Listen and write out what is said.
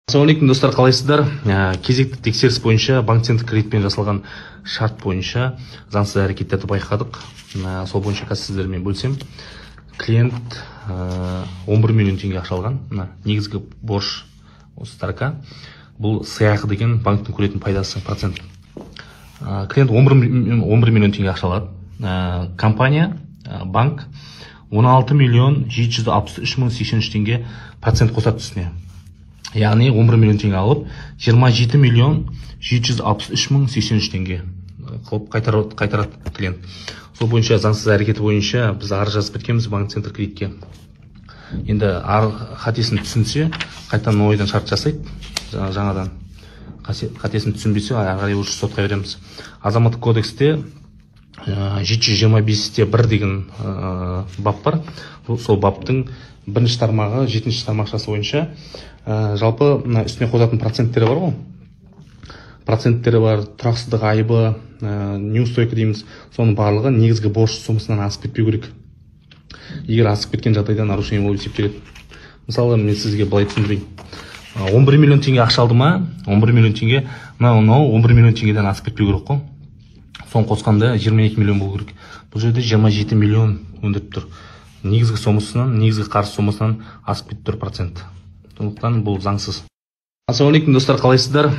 Ассалаумалейкум достар, қалайсыздар? Кезекті тексеріс бойынша банк-центр кредитпен жасалған шарт бойынша заңсыз әрекеттерді байқадық. Сол бойынша қазір сіздермен бөлсем. Клиент 11 миллион теңге ақша алған. Негізгі борыш осы строка. Бұл сыйақы деген банктің көретін пайдасы процент. Клиент 11 миллион теңге ақша алады. Компания, банк 16 миллион 763 мың 83 теңге процент қосады үстіне. Яғни 11 миллион теңге алып, 27 миллион 763 мың 83 теңге қылып қайтарады клиент. Сол бойынша заңсыз әрекеті бойынша біз арыз жазып кеткенбіз банк-центр кредитке. Енді қатесін түсінсе, қайтадан ойдан шарт жасайды. Жаңадан қатесін түсінбесе, ары қарай уже сотқа береміз. Азаматтық кодексте 725-те 1 деген бап бар. Сол баптың бірінші тармағы 7-ші тармақшасы бойынша жалпы үстіне қосатын проценттері бар ғой. Проценттері бар, тұрақсыздық айыбы, неустойка дейміз. Соның барлығы негізгі борыш сомасынан асып кетпеу керек. Егер асып кеткен жағдайда нарушение болып есептеледі. Мысалы, мен сізге былай түсіндірейін. 11 миллион теңге ақша алды ма? 11 миллион теңге, 11 миллион теңгеден асып кетпеу керек қой. Соны қосқанда 22 миллион болу керек. Бұл жерде 27 миллион өндіріп тұр. Негізгі сомасынан, негізгі қарыз сомасынан асып кетіп тұр процент. Сондықтан бұл заңсыз. Ассалаумалейкум достар, қалайсыздар?